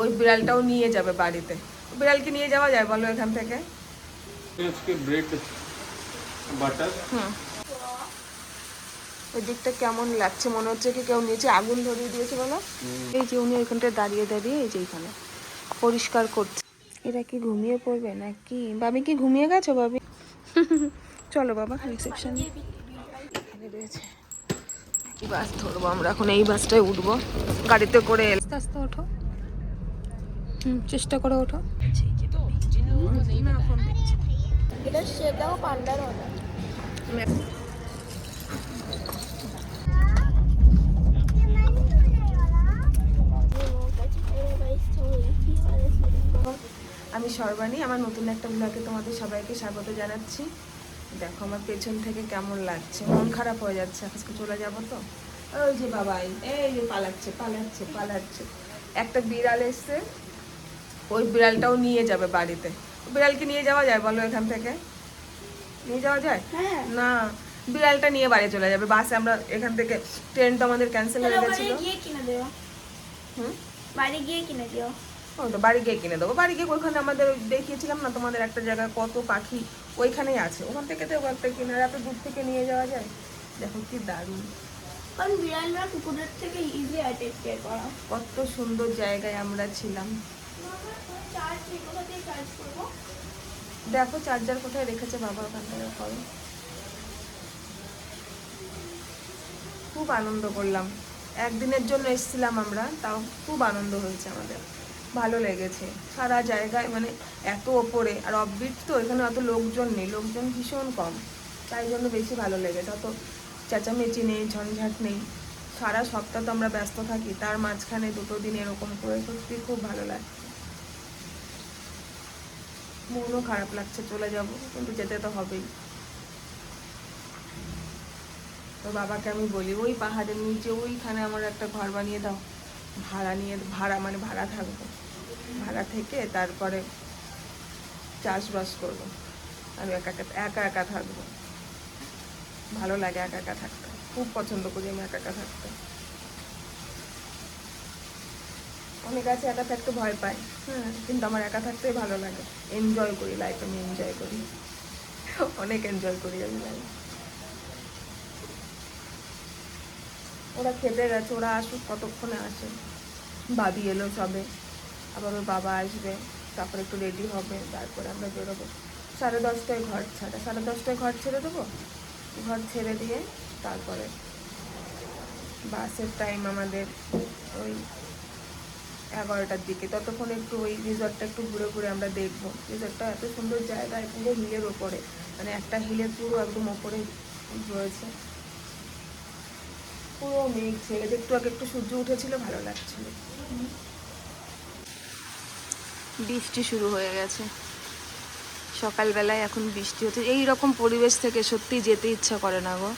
ওই বিড়ালটাও নিয়ে যাবে বাড়িতে। বিড়ালকে নিয়ে যাওয়া যায় বলো এখান থেকে? Bread butter. ওই দিকটা কেমন লাগছে, মনে হচ্ছে কি কেউ নিচে আগুন ধরিয়ে দিয়েছে বলো। এই যে উনি ওইখানটায় দাঁড়িয়ে দাঁড়িয়ে এই যে এখানে পরিষ্কার করছে। এরা কি ঘুমিয়ে পড়বে নাকি? বাবি কি ঘুমিয়ে গেছো বাবি? চলো বাবা রিসেপশনে এখানে রয়েছে। কি বাস ধরবো আমরা এখন? এই বাসটায় উঠবো, গাড়িতে করে। আস্তে আস্তে ওঠো, চেষ্টা করে ওঠো। না ফোন দেখছি। এটা সেটাও পান্ডার হবে। আমি সর্বাণী, আমার নতুন একটা ব্লগে তোমাদের সবাইকে স্বাগত জানাচ্ছি। দেখো আমার পেছন থেকে কেমন লাগছে, মন খারাপ হয়ে যাচ্ছে। আজকে চলে যাবো তো। ওই যে বাবাই এই যে পালাচ্ছে পালাচ্ছে পালাচ্ছে। একটা বিড়াল এসছে, ওই বিড়ালটাও নিয়ে যাবে বাড়িতে। বিড়ালকে নিয়ে যাওয়া যায় বলো এখান থেকে? নিয়ে যাওয়া যায় না, বিড়ালটা নিয়ে বাড়ি চলে যাবে বাসে। আমরা এখান থেকে ট্রেন তো আমাদের ক্যান্সেল হয়ে গেছিল। বাড়ি গিয়ে কিনে দিও। ওই তো বাড়ি গিয়ে কিনে দেবো। বাড়ি গিয়ে ওইখানে আমাদের দেখিয়েছিলাম না তোমাদের একটা জায়গায় কত পাখি, ওইখানেই আছে। ওখান থেকে তো একটা কিনে এত দূর থেকে নিয়ে যাওয়া যায়। দেখো কি দারুণ, কারণ বিড়ালরা কুকুরের থেকে ইজি টেক কেয়ার করা। কত সুন্দর জায়গায় আমরা ছিলাম। দেখো চার্জার কোথায় রেখেছে বাবা, ওখান থেকে করো। খুব আনন্দ করলাম, একদিনের জন্য এসেছিলাম আমরা, তাও খুব আনন্দ হয়েছে আমাদের, ভালো লেগেছে। সারা জায়গায় মানে এত ওপরে আর অফবিট তো, এখানে অত লোকজন নেই, লোকজন ভীষণ কম, তাই জন্য বেশি ভালো লেগেছে। অত চেঁচামেচি নেই, ঝঞ্ঝাট নেই। সারা সপ্তাহ তো আমরা ব্যস্ত থাকি, তার মাঝখানে দুটো দিন এরকম করে সত্যি খুব ভালো লাগে। মনও খারাপ লাগছে চলে যাব, কিন্তু যেতে তো হবেই। তো বাবাকে আমি বলি ওই পাহাড়ের নিচে ওইখানে আমার একটা ঘর বানিয়ে দাও, ভাড়া মানে ভাড়া থাকবো, ভাড়া থেকে তারপরে চাষবাস করবো। আমি একা একা থাকবো, ভালো লাগে একা একা থাকতে, খুব পছন্দ করি আমি একা একা থাকতে। অনেক আছে একা থাকতে ভয় পাই, হ্যাঁ, কিন্তু আমার একা থাকতেই ভালো লাগে। এনজয় করি লাইফ, আমি এনজয় করি, অনেক এনজয় করি আমি লাইফ। ওরা খেতে গেছে, ওরা আসুক, কতক্ষণে আসে। বাবি এলো সবে, আবার ওর বাবা আসবে, তারপরে একটু রেডি হবে, তারপরে আমরা বেরোবো। 10:30টায় ঘর ছাড়া, 10:30টায় ঘর ছেড়ে দেবো। ঘর ছেড়ে দিয়ে তারপরে বাসের টাইম আমাদের ওই 11টার দিকে। ততক্ষণ একটু ওই রিসর্টটা একটু ঘুরে ঘুরে আমরা দেখবো। রিসর্টটা এত সুন্দর জায়গায়, পুরো হিলের ওপরে, মানে একটা হিলের পুরো একদম ওপরে রয়েছে, পুরো মেঘ ছেড়ে একটু আগে একটু সূর্য উঠেছিল, ভালো লাগছিল। বৃষ্টি শুরু হয়ে গেছে সকালবেলায়, এখন বৃষ্টি হচ্ছে। এই রকম পরিবেশ থেকে সত্যি যেতে ইচ্ছা করে না গো।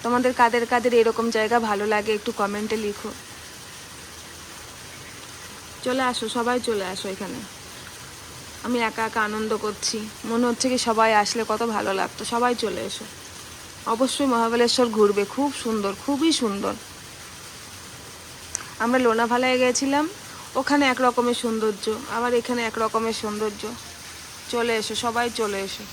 তোমাদের কাদের কাদের এরকম জায়গা ভালো লাগে একটু কমেন্টে লিখো। চলে আসো, সবাই চলে আসো এখানে। আমি একা একা আনন্দ করছি, মনে হচ্ছে কি সবাই আসলে কত ভালো লাগতো। সবাই চলে এসো, অবশ্যই মহাবালেশ্বর ঘুরবে, খুব সুন্দর, খুবই সুন্দর। আমরা লোনাভালায় গেছিলাম, ওখানে এক রকমের সৌন্দর্য, আবার এখানে এক রকমের সৌন্দর্য। চলে এসো, সবাই চলে এসো।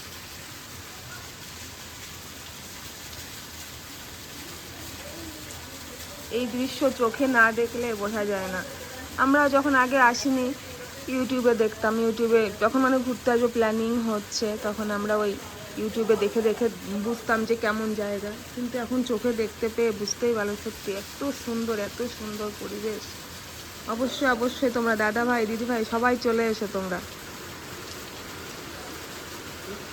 এই দৃশ্য চোখে না দেখলে বোঝা যায় না। আমরা যখন আগে আসিনি, ইউটিউবে দেখতাম, ইউটিউবে যখন মানে ঘুরতে আসবো প্ল্যানিং হচ্ছে, তখন আমরা ওই ইউটিউবে দেখে দেখে বুঝতাম যে কেমন জায়গা, কিন্তু এখন চোখে দেখতে পেয়ে বুঝতেই পারো সত্যি এত সুন্দর, এত সুন্দর পরিবেশ। অবশ্যই অবশ্যই তোমরা দাদা ভাই দিদি ভাই সবাই চলে এসো, তোমরা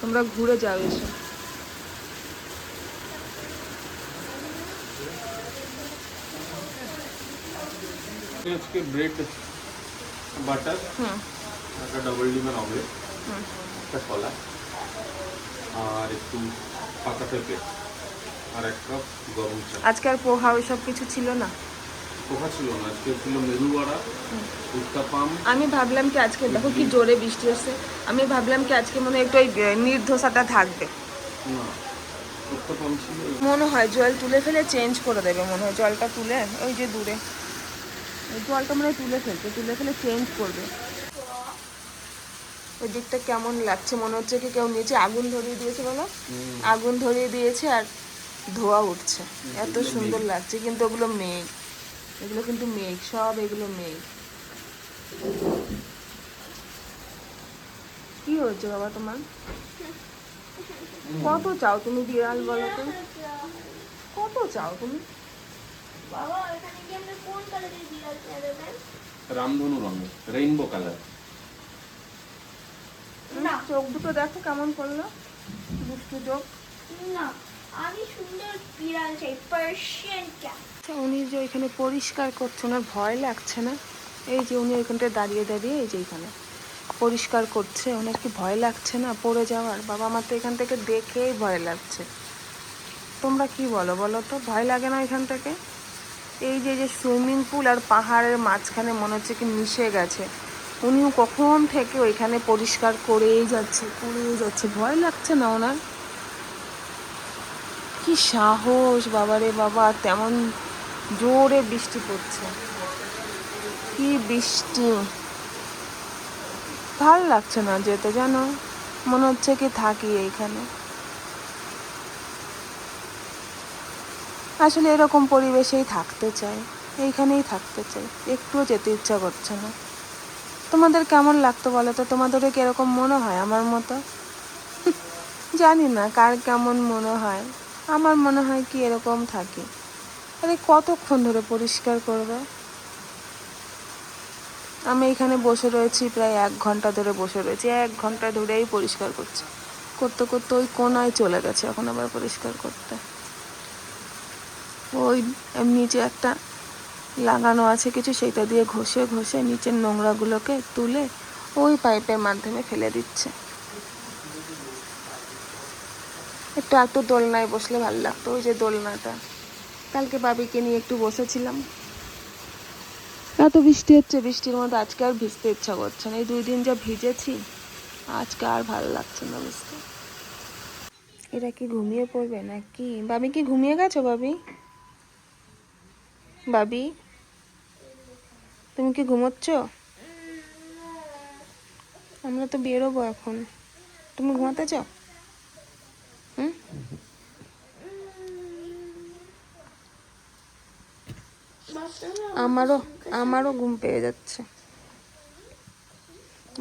তোমরা ঘুরে যাও, এসো। আজকে ব্রেড বাটার, একটা ডাবল ডিমের অমলেট, একটা কলা, আর একটু পাকা পেঁপে, আর এক কাপ গরম চা। আজকে আর পোহা ওইসব কিছু ছিল না? পোহা ছিল না, আজকে ছিল মেদু বড়া, উত্তাপাম। আমি ভাবলাম কি আজকে দেখো কি জোরে বৃষ্টি আসছে, আমি ভাবলাম কি আজকে মনে হয় একটু ওই নির্ধোসাটা থাকবে। না, উত্তাপাম ছিল। মনে হয় জল তুলে ফেলে চেঞ্জ করে দেবে, মনে হয় জলটা তুলে ওই যে দূরে এই জলটা মনে হয় তুলে ফেলে চেঞ্জ করবে। ওই দিকটা কেমন লাগছে, মনে হচ্ছে কি কেউ নিচে আগুন ধরিয়ে দিয়েছে বলো, আগুন ধরিয়ে দিয়েছে আর ধোয়া উঠছে, এত সুন্দর লাগছে। কিন্তু ওগুলো মেঘ, এগুলো কিন্তু মেঘ, সব এগুলো মেঘ। কি হয়েছে বাবা তোমার? কত চাও তুমি বিড়াল বলো তো, কত চাও তুমি? বাবা এখানে কি আমরা কোন কালারের বিড়াল পেয়ে যাবেন? রামধনু রঙের, রেইনবো কালার। না চোখ দুটো দেখো কেমন করলো, দুষ্টু চোখ। না, আমি সুন্দর বিড়াল চাই, পার্সিয়ান ক্যাট। আচ্ছা, উনি যে ওইখানে পরিষ্কার করছে, ওনার ভয় লাগছে না? এই যে উনি ওইখানটায় দাঁড়িয়ে দাঁড়িয়ে এই যে এখানে পরিষ্কার করছে, ওনার কি ভয় লাগছে না পড়ে যাওয়ার? বাবা আমার তো এখান থেকে দেখেই ভয় লাগছে। তোমরা কি বলো বলো তো, ভয় লাগে না এখান থেকে? এই যে যে সুইমিং পুল আর পাহাড়ের মাঝখানে মনে হচ্ছে কি মিশে গেছে। উনিও কখন থেকে ওইখানে পরিষ্কার করেই যাচ্ছে, ভয় লাগছে না ওনার? কি সাহস বাবারে বাবা, তেমন জোরে বৃষ্টি পড়ছে, কি বৃষ্টি, ভাল লাগছে না যেতে, জানো মনে হচ্ছে কি থাকি এইখানে। আসলে এরকম পরিবেশেই থাকতে চাই, এইখানেই থাকতে চাই, একটুও যেতে ইচ্ছা করছে না। তোমাদের কেমন লাগতো বলো তো, তোমাদেরও কি এরকম মনে হয় আমার মতো? জানি না কার কেমন মনে হয়, আমার মনে হয় কি এরকম থাকি। আরে কতক্ষণ ধরে পরিষ্কার করবে? আমি এখানে বসে রয়েছি প্রায় 1 ঘন্টা ধরে বসে রয়েছি, 1 ঘন্টা ধরেই পরিষ্কার করছি, করতে করতে ওই কোনায় চলে গেছে, এখন আবার পরিষ্কার করতে। ওই নিচে একটা লাগানো আছে কিছু, সেটা দিয়ে ঘষে ঘষে নিচের নোংরাগুলোকে তুলে ওই পাইপের মাধ্যমে ফেলে দিচ্ছে। একটু দোলনায় বসলে ভালো লাগতো, ওই যে দোলনাটা, কালকে বাবিকে নিয়ে একটু বসেছিলাম। এত বৃষ্টি হচ্ছে, বৃষ্টির মধ্যে আজকে আর ভিজতে ইচ্ছা করছে না, এই 2 দিন যা ভিজেছি আজকে আর ভালো লাগছে না বুঝতে। এরা কি ঘুমিয়ে পড়বে নাকি? বাবি কি ঘুমিয়ে গেছো? বাবি, বাবি তুমি কি ঘুমোচ্ছ? আমরা তো বেরোবো এখন, তুমি ঘুমাতে চাও? হুম, আমারও ঘুম পেয়ে যাচ্ছে,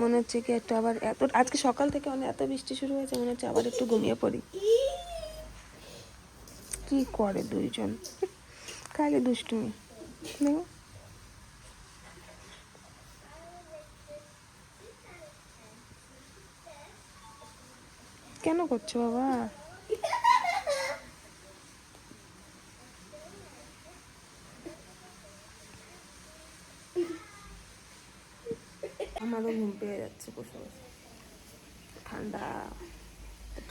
মনে হচ্ছে কি একটু আবার আজকে সকাল থেকে এত বৃষ্টি শুরু হয়েছে, মনে হচ্ছে আবার একটু ঘুমিয়ে পড়ি। কি করে দুইজন, খালি দুষ্টুমি। দেখো কেন করছো বাবা? আমারও ঘুম পেয়ে যাচ্ছে বসে বসে,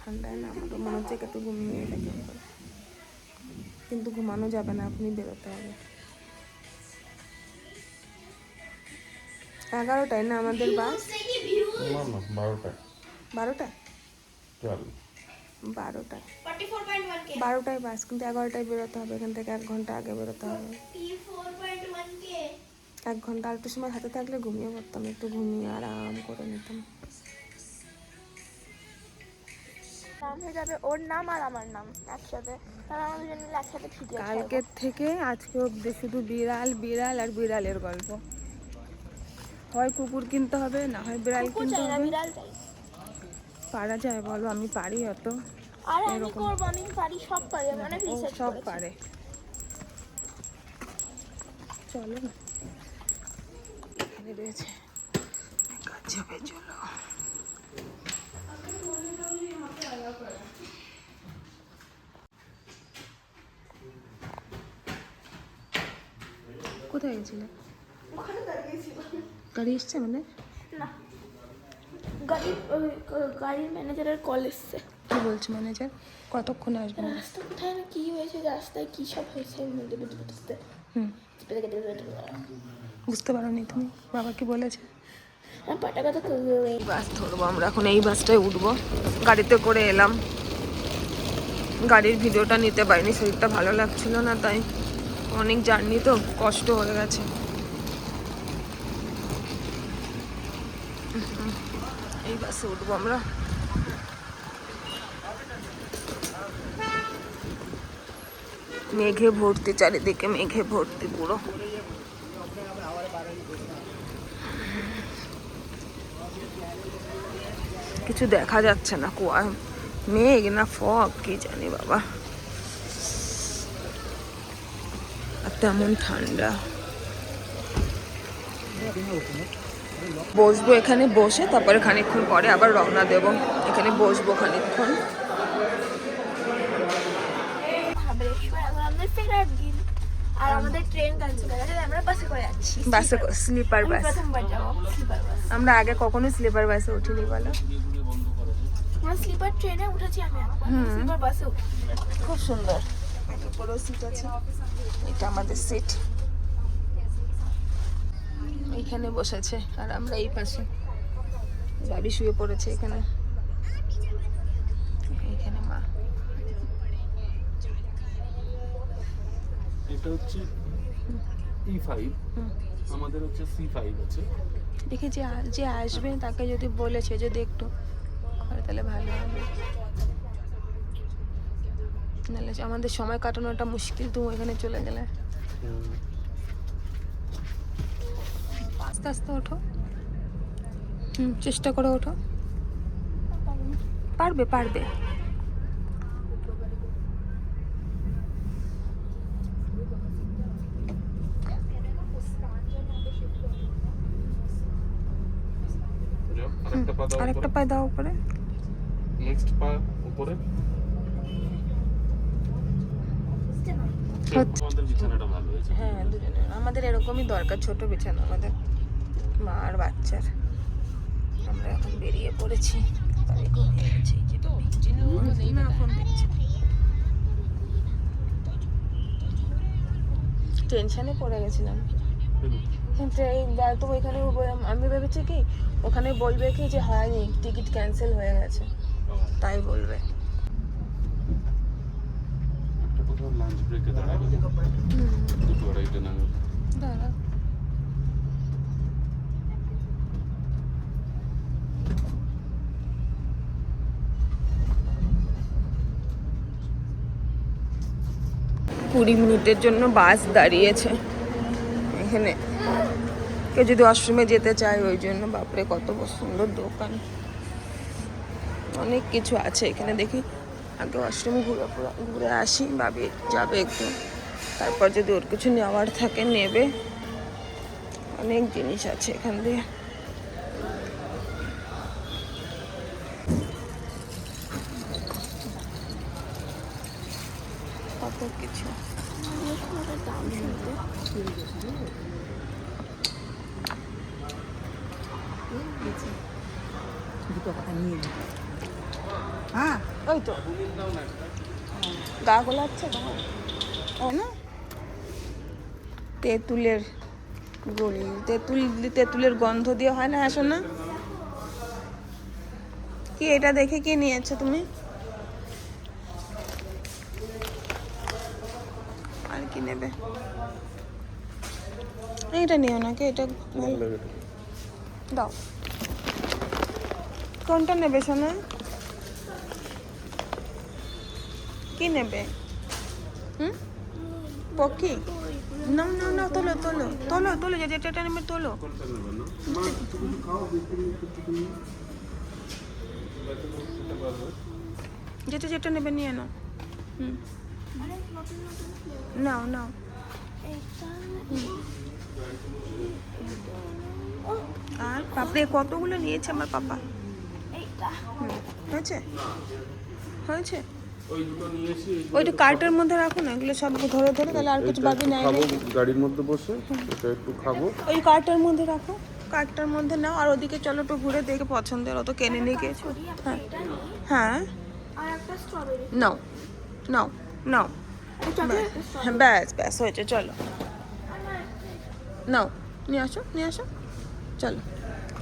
ঠান্ডায় না আমারও মনে হচ্ছে একটু ঘুমিয়ে থাকে, কিন্তু ঘুমানো যাবে না, এখনই বেরোতে হবে। 11টায় না আমাদের বাস? না না, 12টায়। 12টায়? চল 12টায়, 44.1K 12টায় বাস, কিন্তু 11টায় বেরোতে হবে এখান থেকে, 1 ঘন্টা আগে বেরোতে হবে। 44.1K 1 ঘন্টা আর একটু সময় হাতে থাকলে ঘুমিয়ে পড়তাম, একটু ঘুমিয়ে আরাম করে নিতাম। নাম হয়ে যাবে ওর নাম আর আমার নাম একসাথে, তাহলে আমরা দুজন মিলে একসাথে ভিডিও ছাড়বো। কালকের থেকে আজকে অবধি শুধু বিড়াল বিড়াল আর বিড়ালের গল্প, হয় কুকুর কিনতে হবে, না হয় বিড়াল কুকুর কিনতে চাই না, হবে। বিড়াল চাই। পারা যায় বলো? আমি পারি অত? আর আমি এরকম করবো, আমি পারি, সব পারি, আমি অনেক ও রিসার্চ সব করেছি। পারে, চলো না এখানে রয়েছে কাজ হবে, চলো। কোথায় গেছিলে? ওখানে দাঁড়িয়েছিলাম। গাড়ি এসছে মানে? না, গাড়ির ম্যানেজারের কল এসছে। কি বলছে ম্যানেজার? কতক্ষণে আসবে? রাস্তা কোথায় না কি হয়েছে, রাস্তায় কি সব হয়েছে এর মধ্যে বুঝতে হুম, বুঝতে পারোনি তুমি? বাবা কি বলেছে? পাটা কথা এই বাস ধরবো আমরা এখন, এই বাসটায় উঠবো, গাড়িতে করে এলাম, গাড়ির ভিডিওটা নিতে পারিনি, শরীরটা ভালো লাগছিল না, তাই অনেক জার্নি তো কষ্ট হয়ে গেছে। এই বাসে উঠবো আমরা। মেঘে ভর্তি, চারিদিকে মেঘে ভর্তি পুরো। কিছু দেখা যাচ্ছে না, কুয়া মেঘ না ফগ কি জানি বাবা, আর তেমন ঠান্ডা। বসবো এখানে, বসে তারপরে খানিকক্ষণ পরে আবার রওনা দেব। এখানে বসবো খানিকক্ষণ। আমাদের ফেরার দিন, আর আমাদের ট্রেন ক্যান্সেল হয়ে গেছে, আমরা বাসে করে যাচ্ছি। বাসে, স্লিপার বাস। প্রথমবার যাবো স্লিপার বাস। আমরা আগে কখনো স্লিপার বাসে উঠিনি বলো। আমরা স্লিপার ট্রেনে উঠেছি, আমি স্লিপার বাসে উঠেছি। খুব সুন্দর, একটা বড় সিট আছে, এটা আমাদের সিট। এইখানে বসেছে আর আমরা এই পাশে। বাবি শুয়ে পড়েছে এখানে, এইখানে মা। এটা হচ্ছে E5, আমাদের হচ্ছে C5 আছে। দেখি যে আসবে তাকে যদি বলেছে যদি একটু করে তাহলে ভালো হবে, নাহলে আমাদের সময় কাটানোটা মুশকিল। তুমি এখানে চলে গেলে। আস্তে আস্তে ওঠো, চেষ্টা করে ওঠো। পারবে পারবে। আরেকটা পা দাও, আরেকটা পায়ে দাও উপরে। নেক্সট পা উপরে। আমাদের বিছানাটা ভালো হয়েছে। হ্যাঁ দুজনের, আমাদের এরকমই দরকার, ছোট বিছানা আমাদের, মা আর বাচ্চার। আমরা এখন বেরিয়ে পড়েছি। টেনশনে পড়ে গেছিলাম। তো ওইখানে আমি ভেবেছি কি ওখানে বলবে কি যে হয়নি, টিকিট ক্যান্সেল হয়ে গেছে, তাই বলবে। একটা কোথাও লাঞ্চ ব্রেকে দাঁড়াবে, দুটো আড়াইটে নাগাদ। দাঁড়া, কুড়ি মিনিটের জন্য বাস দাঁড়িয়েছে এখানে। কেউ যদি ওয়াশরুমে যেতে চায় ওই জন্য। বাপরে কত সুন্দর দোকান, অনেক কিছু আছে এখানে। দেখি আগে ওয়াশরুম ঘুরে আসি, ভাবি যাবে একটু, তারপর যদি ওর কিছু নেওয়ার থাকে নেবে। অনেক জিনিস আছে এখান দিয়ে। কত কিছু। দাম শুনতে ওই তো গা গোলাচ্ছে না, তেঁতুলের গোল, তেঁতুলের গন্ধ দিয়ে হয় না। আসো না, কি এটা দেখে কি নিয়েছো তুমি? আর কি নেবে? এটা নিও নাকি, এটা দাও। কোনটা নেবে সোনা? কি নেবে? পক্ষী? নাও নাও নাও, তোলো তোলো তোলো তোলো, যেটা নেবে তোলো। যেটা নেবে নিয়ে নাও। নাও নাও। আর বাপরে কতগুলো নিয়েছে আমার পাপা। হয়েছে হয়েছে। ওইটা কার্টের মধ্যে রাখো না, এগুলো সব ধরে ধরে, তাহলে আর কিছু বাকি নাই। গাড়ির মধ্যে বসে এটা একটু খাবো। ওই কার্টের মধ্যে রাখো, কার্টটার মধ্যে নাও। আর ওদিকে চলো একটু ঘুরে দেখে পছন্দের, অত কিনে নিয়ে গেছো। হ্যাঁ হ্যাঁ, নাও নাও নাও, হ্যাঁ ব্যাস ব্যাস হয়েছে, চলো নাও, নিয়ে আসো নিয়ে আসো, চলো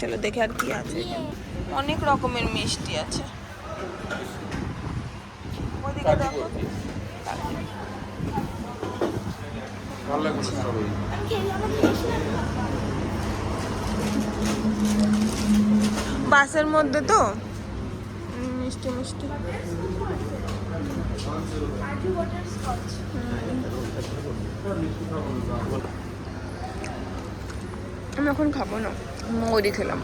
চলো দেখে আর কি আছে। অনেক রকমের মিষ্টি আছে ওদিকে, দেখো। ভালো লাগবে স্ট্রবেরি। বাসের মধ্যে তো মিষ্টি মিষ্টি। কাজু বাটার স্কচ। আমি এখন খাবো না, মুড়ি খেলাম।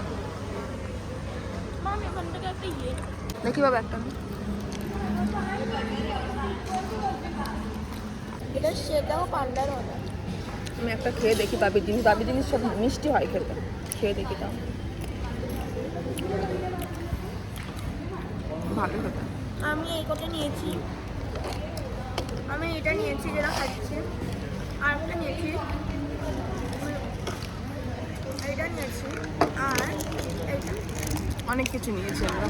মামি ওখান থেকে একটা ইয়ে দেখি বাবা একটা। এটা সেটাও পান্ডার হবে। আমি একটা খেয়ে দেখি বাবির জিনিস সব মিষ্টি হয় খেতে, খেয়ে দেখি তাও ভালো খেতে। আমি এই কটা নিয়েছি, আমি এটা নিয়েছি যেটা খাচ্ছি, আর একটা নিয়েছি, এটা নিয়েছি, আর এইটা। অনেক কিছু নিয়েছি আমরা।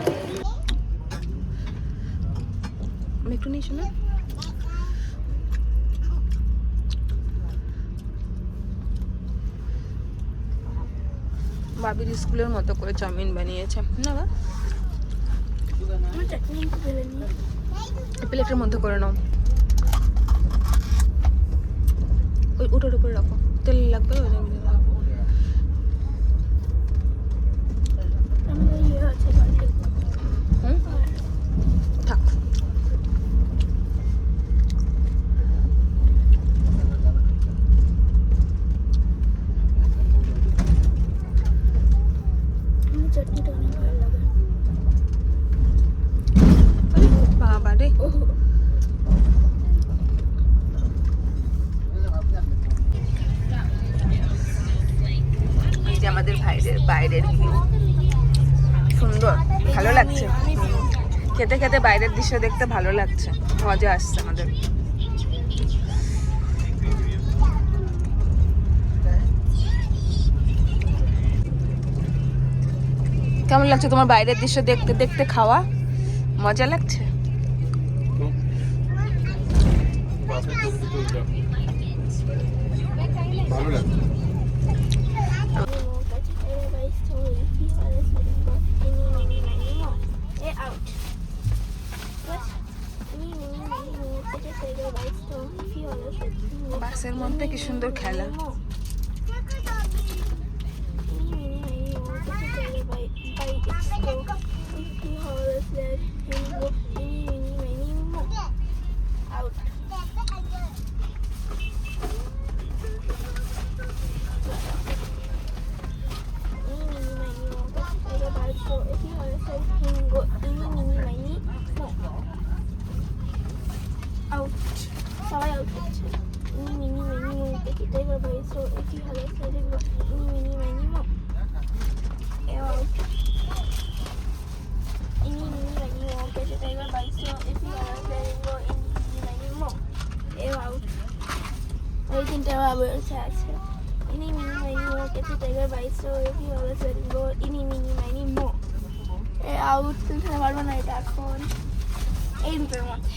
আমি একটু নিয়েছি না, বাবির স্কুলের মতো করে চাউমিন বানিয়েছে না বা? আমার চাটনি একটু ফেলে নিই। প্লেটের মধ্যে করে নাও, ওই ওটার উপরে রাখো, তেল লাগবে। আমাদের ইয়ে আছে বাড়িতে। হুম থাক। আমার চাটনিটা অনেক ভালো লাগে। বাবা রে, এই যে আমাদের বাইরের ভিউ সুন্দর, ভালো লাগছে। খেতে খেতে বাইরের দৃশ্য দেখতে ভালো লাগছে, মজা আসছে আমাদের। কেমন লাগছে তোমার বাইরের দৃশ্য দেখতে দেখতে? খাওয়া মজা লাগছে? বাসের চোখ দুটো ভালো লাগে। বাসের মধ্যে কি সুন্দর খেলা। সবাই আউট করছে। Mini mini mini tiger by so এটি হলো selling mini mini mini mo এ out mini mini mini mo পেটি টাইগার বাই সো এটি হলো সেলিং মিনি মিনি মো এ আউট। ওই তিনটা বলছে আছে মিনি মিনি মিনি মো পেটি টাইগার বাই সো এটি হলো selling mini mini mini mo এ আউট। তুমি পারবে না এটা এখন এই দুটোর মধ্যে।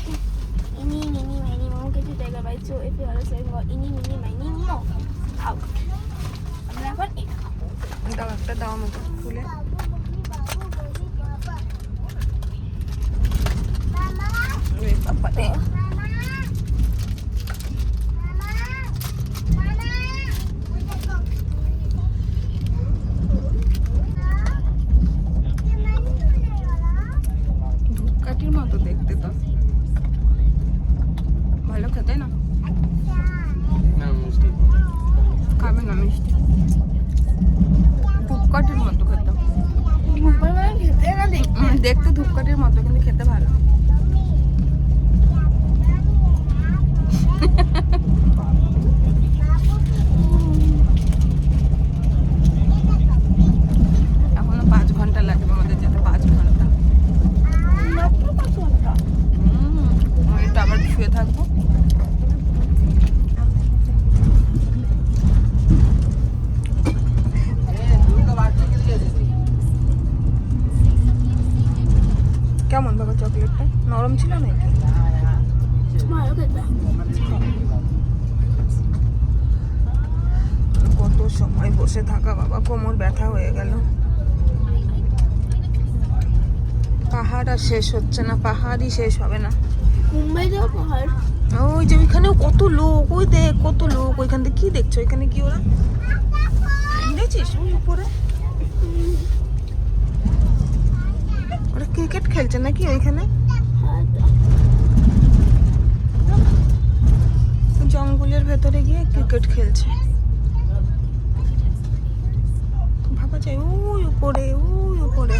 Ini mini mini mo কিছু tiger by so if you are saying ini mini mini mo out. আমরা এখন এটা খাবো। দাও একটা, দাও আমাকে খুলে। ওরে বাবা রে, ধূপকাঠির মতো দেখতে তো, ভালো খেতে না? না মিষ্টি খাবে না মিষ্টি, ধূপকাঠির মতো খেতে। খেতে না দেখতে দেখতে ধূপকাঠির মতো, কিন্তু খেতে ভালো। এখনো 5 ঘন্টা লাগবে আমাদের যেতে, 5 ঘন্টা। মাত্র 5 ঘন্টা। আমি একটু আবার শুয়ে থাকবো। কেমন বাবা চকলেটটা? নরম ছিল নাকি? ভালো খেতে। কত সময় বসে থাকা বাবা, কোমর ব্যথা হয়ে গেল। পাহাড় আর শেষ হচ্ছে না, পাহাড়ই শেষ হবে না। মুম্বাইতেও পাহাড়। ওই যে ওইখানেও কত লোক, ওই দেখ কত লোক। ওইখান থেকে কি দেখছো? ওইখানে কি ওরা দেখছিস? ওই উপরে ওরা ক্রিকেট খেলছে নাকি ওইখানে? হয়তো। জঙ্গলের ভেতরে গিয়ে ক্রিকেট খেলছে। ভাবা যায় ওই উপরে, ওই উপরে।